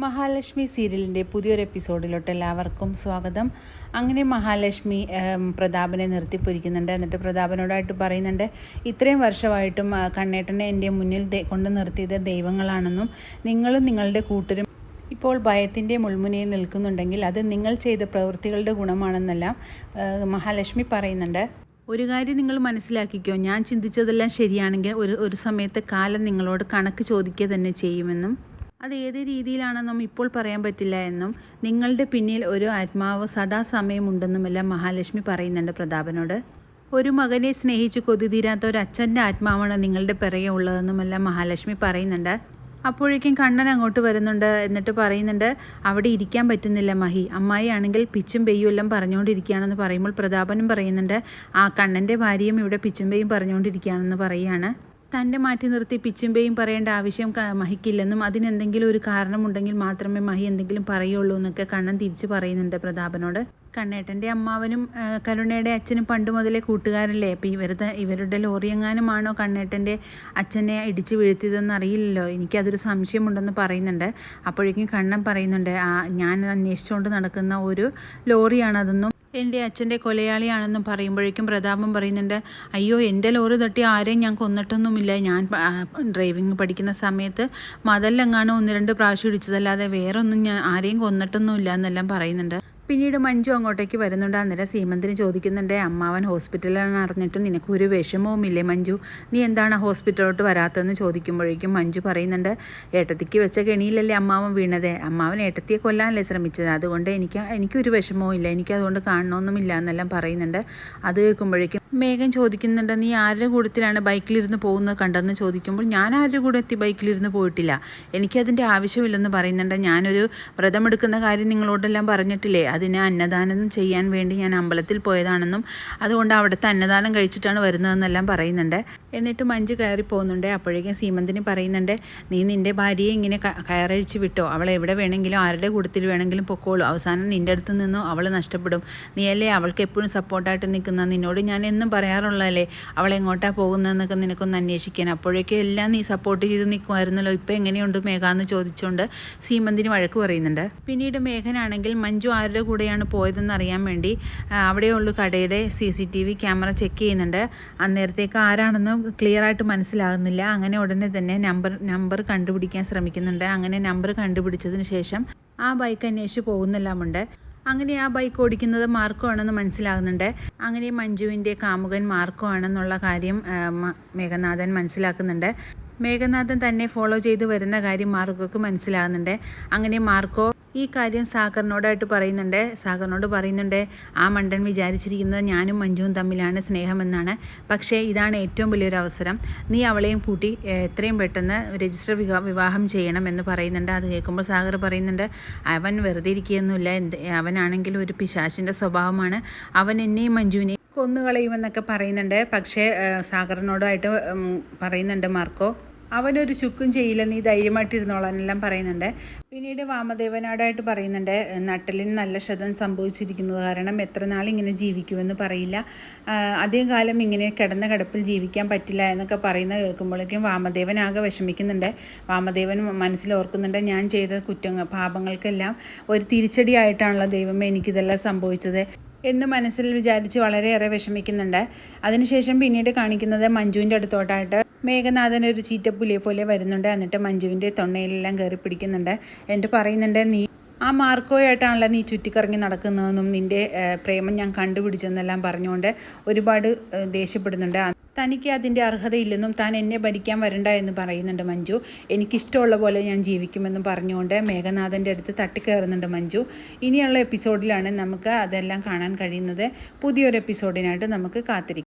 മഹാലക്ഷ്മി സീരിയലിൻ്റെ പുതിയൊരു എപ്പിസോഡിലോട്ട് എല്ലാവർക്കും സ്വാഗതം. അങ്ങനെ മഹാലക്ഷ്മി പ്രതാപനെ നിർത്തിപ്പൊരിക്കുന്നുണ്ട്. എന്നിട്ട് പ്രതാപനോടായിട്ട് പറയുന്നുണ്ട്, ഇത്രയും വർഷമായിട്ടും കണ്ണേട്ടനെ എൻ്റെ മുന്നിൽ കൊണ്ട് നിർത്തിയത് ദൈവങ്ങളാണെന്നും നിങ്ങളും നിങ്ങളുടെ കൂട്ടരും ഇപ്പോൾ ഭയത്തിൻ്റെ മുൾമുനയിൽ നിൽക്കുന്നുണ്ടെങ്കിൽ അത് നിങ്ങൾ ചെയ്ത പ്രവൃത്തികളുടെ ഗുണമാണെന്നെല്ലാം മഹാലക്ഷ്മി പറയുന്നുണ്ട്. ഒരു കാര്യം നിങ്ങൾ മനസ്സിലാക്കിക്കോ, ഞാൻ ചിന്തിച്ചതെല്ലാം ശരിയാണെങ്കിൽ ഒരു സമയത്ത് കാലം നിങ്ങളോട് കണക്ക് ചോദിക്കുക തന്നെ ചെയ്യുമെന്നും അത് ഏത് രീതിയിലാണെന്നും ഇപ്പോൾ പറയാൻ പറ്റില്ല എന്നും നിങ്ങളുടെ പിന്നിൽ ഒരു ആത്മാവ് സദാസമയമുണ്ടെന്നുമെല്ലാം മഹാലക്ഷ്മി പറയുന്നുണ്ട് പ്രതാപനോട്. ഒരു മകനെ സ്നേഹിച്ച് കൊതി തീരാത്ത ഒരു അച്ഛൻ്റെ ആത്മാവാണ് നിങ്ങളുടെ പിറകെ ഉള്ളതെന്നുമെല്ലാം മഹാലക്ഷ്മി പറയുന്നുണ്ട്. അപ്പോഴേക്കും കണ്ണൻ അങ്ങോട്ട് വരുന്നുണ്ട്. എന്നിട്ട് പറയുന്നുണ്ട്, അവിടെ ഇരിക്കാൻ പറ്റുന്നില്ല മഹി, അമ്മായി ആണെങ്കിൽ പിച്ചും പെയ്യും എല്ലാം പറഞ്ഞുകൊണ്ടിരിക്കുകയാണെന്ന് പറയുമ്പോൾ പ്രതാപനും പറയുന്നുണ്ട്, ആ കണ്ണൻ്റെ ഭാര്യയും ഇവിടെ പിച്ചും പെയ്യും പറഞ്ഞുകൊണ്ടിരിക്കുകയാണെന്ന് പറയുകയാണ്. തന്നെ മാറ്റി നിർത്തി പിച്ചുമ്പേയും പറയേണ്ട ആവശ്യം മഹിക്കില്ലെന്നും അതിനെന്തെങ്കിലും ഒരു കാരണമുണ്ടെങ്കിൽ മാത്രമേ മഹി എന്തെങ്കിലും പറയുള്ളൂ എന്നൊക്കെ കണ്ണൻ തിരിച്ചു പറയുന്നുണ്ട് പ്രതാപനോട്. കണ്ണേട്ടൻ്റെ അമ്മാവനും കരുണയുടെ അച്ഛനും പണ്ട് മുതലേ കൂട്ടുകാരല്ലേ. അപ്പോൾ ഇവരുടെ ലോറിയെങ്ങാനുമാണോ കണ്ണേട്ടൻ്റെ അച്ഛനെ ഇടിച്ച് വീഴ്ത്തിയതെന്ന് അറിയില്ലല്ലോ, എനിക്കതൊരു സംശയമുണ്ടെന്ന് പറയുന്നുണ്ട്. അപ്പോഴേക്കും കണ്ണൻ പറയുന്നുണ്ട്, ഞാൻ അന്വേഷിച്ചുകൊണ്ട് നടക്കുന്ന ഒരു ലോറിയാണതെന്നും എൻ്റെ അച്ഛൻ്റെ കൊലയാളിയാണെന്നും പറയുമ്പോഴേക്കും പ്രതാപം പറയുന്നുണ്ട്, അയ്യോ എൻ്റെ ലോറി തട്ടി ആരെയും ഞാൻ കൊന്നിട്ടൊന്നുമില്ല, ഞാൻ ഡ്രൈവിംഗ് പഠിക്കുന്ന സമയത്ത് മതലിലെങ്ങാനും 1-2 പ്രാവശ്യം ഇടിച്ചതല്ലാതെ വേറൊന്നും ഞാൻ ആരെയും കൊന്നിട്ടൊന്നുമില്ല എന്നെല്ലാം പറയുന്നുണ്ട്. പിന്നീട് മഞ്ജു അങ്ങോട്ടേക്ക് വരുന്നുണ്ട്. അന്നേരം സീമന്തിന് ചോദിക്കുന്നുണ്ട്, അമ്മാവൻ ഹോസ്പിറ്റലിലാണെന്ന് അറിഞ്ഞിട്ട് നിനക്കൊരു വിഷമവുമില്ലേ മഞ്ജു, നീ എന്താണ് ഹോസ്പിറ്റലിലോട്ട് വരാത്തതെന്ന് ചോദിക്കുമ്പോഴേക്കും മഞ്ജു പറയുന്നുണ്ട്, ഏട്ടത്തിക്ക് വെച്ച കെണിയിലല്ലേ അമ്മാവൻ വീണത്, അമ്മാവൻ ഏട്ടത്തിയെ കൊല്ലാനല്ലേ ശ്രമിച്ചത്, അതുകൊണ്ട് എനിക്കൊരു വിഷമവും ഇല്ല, എനിക്കതുകൊണ്ട് കാണണമെന്നുമില്ല എന്നെല്ലാം പറയുന്നുണ്ട്. അത് കേൾക്കുമ്പോഴേക്കും മേഘൻ ചോദിക്കുന്നുണ്ട്, നീ ആരുടെ കൂട്ടത്തിലാണ് ബൈക്കിലിരുന്ന് പോകുന്നത് കണ്ടെന്ന് ചോദിക്കുമ്പോൾ ഞാൻ ആരുടെ കൂടെ ബൈക്കിലിരുന്ന് പോയിട്ടില്ല, എനിക്കതിൻ്റെ ആവശ്യമില്ലെന്ന് പറയുന്നുണ്ട്. ഞാനൊരു വ്രതമെടുക്കുന്ന കാര്യം നിങ്ങളോടെല്ലാം പറഞ്ഞിട്ടില്ലേ, അതിന് അന്നദാനം ചെയ്യാൻ വേണ്ടി ഞാൻ അമ്പലത്തിൽ പോയതാണെന്നും അതുകൊണ്ട് അവിടുത്തെ അന്നദാനം കഴിച്ചിട്ടാണ് വരുന്നതെന്നെല്ലാം പറയുന്നുണ്ട്. എന്നിട്ട് മഞ്ജു കയറി പോകുന്നുണ്ട്. അപ്പോഴേക്കും സീമന്തിന് പറയുന്നുണ്ട്, നീ നിൻ്റെ ഭാര്യയെ ഇങ്ങനെ കയറഴിച്ച് വിട്ടോ, അവൾ എവിടെ വേണമെങ്കിലും ആരുടെ കൂട്ടത്തിൽ വേണമെങ്കിലും പൊക്കോളൂ, അവസാനം നിൻ്റെ അടുത്ത് നിന്നും അവൾ നഷ്ടപ്പെടും, നീയല്ലേ അവൾക്ക് എപ്പോഴും സപ്പോർട്ടായിട്ട് നിൽക്കുന്ന, നിന്നോട് ഞാൻ എന്നും പറയാറുള്ളതല്ലേ അവൾ എങ്ങോട്ടാണ് പോകുന്നതെന്നൊക്കെ നിനക്കൊന്ന് അന്വേഷിക്കാൻ, അപ്പോഴേക്കും എല്ലാം നീ സപ്പോർട്ട് ചെയ്ത് നിൽക്കുമായിരുന്നല്ലോ, ഇപ്പോൾ എങ്ങനെയുണ്ട് മേഘ എന്ന് ചോദിച്ചുകൊണ്ട് സീമന്തിന് വഴക്ക് പറയുന്നുണ്ട്. പിന്നീട് മേഘനാണെങ്കിൽ മഞ്ജു ആരുടെ കൂടെയാണ് പോയതെന്ന് അറിയാൻ വേണ്ടി അവിടെയുള്ള കടയുടെ CCTV ക്യാമറ ചെക്ക് ചെയ്യുന്നുണ്ട്. അന്നേരത്തേക്ക് ആരാണെന്ന് ക്ലിയറായിട്ട് മനസ്സിലാകുന്നില്ല. അങ്ങനെ ഉടനെ തന്നെ നമ്പർ കണ്ടുപിടിക്കാൻ ശ്രമിക്കുന്നുണ്ട്. അങ്ങനെ നമ്പർ കണ്ടുപിടിച്ചതിന് ശേഷം ആ ബൈക്ക് അന്വേഷിച്ച് പോകുന്നെല്ലാമുണ്ട്. അങ്ങനെ ആ ബൈക്ക് ഓടിക്കുന്നത് മാർക്കോ ആണെന്ന് മനസ്സിലാകുന്നുണ്ട്. അങ്ങനെ മഞ്ജുവിൻ്റെ കാമുകൻ മാർക്കോ ആണെന്നുള്ള കാര്യം മേഘനാഥൻ മനസ്സിലാക്കുന്നുണ്ട്. മേഘനാഥൻ തന്നെ ഫോളോ ചെയ്ത് വരുന്ന കാര്യം മാർക്കോക്ക് മനസ്സിലാകുന്നുണ്ട്. അങ്ങനെ മാർക്കോ ഈ കാര്യം സാഗറിനോടായിട്ട് പറയുന്നുണ്ട്, ആ മണ്ടൻ വിചാരിച്ചിരിക്കുന്നത് ഞാനും മഞ്ജുവും തമ്മിലാണ് സ്നേഹമെന്നാണ്, പക്ഷേ ഇതാണ് ഏറ്റവും വലിയൊരു അവസരം, നീ അവളെയും കൂട്ടി എത്രയും പെട്ടെന്ന് രജിസ്റ്റർ വിവാഹം ചെയ്യണം എന്ന് പറയുന്നുണ്ട്. അത് കേൾക്കുമ്പോൾ സാഗർ പറയുന്നുണ്ട്, അവൻ വെറുതെ ഇരിക്കുകയൊന്നുമില്ല, അവനാണെങ്കിൽ ഒരു പിശാചിൻ്റെ സ്വഭാവമാണ്, അവൻ എന്നെയും മഞ്ജുവിനെയും കൊന്നുകളയുമെന്നൊക്കെ പറയുന്നുണ്ട്. പക്ഷേ സാഗറിനോടായിട്ട് പറയുന്നുണ്ട് മാർക്കോ, അവനൊരു ചുക്കും ചെയ്യില്ല, നീ ധൈര്യമായിട്ടിരുന്നോളാനെല്ലാം പറയുന്നുണ്ട്. പിന്നീട് വാമദേവനോടായിട്ട് പറയുന്നുണ്ട്, നട്ടലിന് നല്ല ക്ഷതം സംഭവിച്ചിരിക്കുന്നത് കാരണം എത്ര നാളിങ്ങനെ ജീവിക്കുമെന്ന് പറയില്ല, അധികം കാലം ഇങ്ങനെ കിടന്ന കിടപ്പിൽ ജീവിക്കാൻ പറ്റില്ല എന്നൊക്കെ പറയുന്നത് കേൾക്കുമ്പോഴേക്കും വാമദേവൻ ആകെ വിഷമിക്കുന്നുണ്ട്. വാമദേവൻ മനസ്സിലോർക്കുന്നുണ്ട്, ഞാൻ ചെയ്ത പാപങ്ങൾക്കെല്ലാം ഒരു തിരിച്ചടിയായിട്ടാണല്ലോ ദൈവമേ എനിക്കിതെല്ലാം സംഭവിച്ചത് എന്ന് മനസ്സിൽ വിചാരിച്ച് വളരെയേറെ വിഷമിക്കുന്നുണ്ട്. അതിനുശേഷം പിന്നീട് കാണിക്കുന്നത് മഞ്ജുവിൻ്റെ അടുത്തോട്ടായിട്ട് മേഘനാഥൻ ഒരു ചീറ്റപ്പുലിയെ പോലെ വരുന്നുണ്ട്. എന്നിട്ട് മഞ്ജുവിൻ്റെ തൊണ്ടയിലെല്ലാം കയറി പിടിക്കുന്നുണ്ട്. എന്നിട്ട് പറയുന്നുണ്ട്, നീ ആ മാർക്കോയായിട്ടാണല്ലോ നീ ചുറ്റിക്കറങ്ങി നടക്കുന്നതെന്നും നിൻ്റെ പ്രേമം ഞാൻ കണ്ടുപിടിച്ചെന്നെല്ലാം പറഞ്ഞുകൊണ്ട് ഒരുപാട് ദേഷ്യപ്പെടുന്നുണ്ട്. തനിക്ക് അതിൻ്റെ അർഹതയില്ലെന്നും താൻ എന്നെ ഭരിക്കാൻ വരണ്ട എന്ന് പറയുന്നുണ്ട് മഞ്ജു. എനിക്കിഷ്ടമുള്ള പോലെ ഞാൻ ജീവിക്കുമെന്നും പറഞ്ഞുകൊണ്ട് മേഘനാഥൻ്റെ അടുത്ത് തട്ടിക്കയറുന്നുണ്ട് മഞ്ജു. ഇനിയുള്ള എപ്പിസോഡിലാണ് നമുക്ക് അതെല്ലാം കാണാൻ കഴിയുന്നത്. പുതിയൊരു എപ്പിസോഡിനായിട്ട് നമുക്ക് കാത്തിരിക്കാം.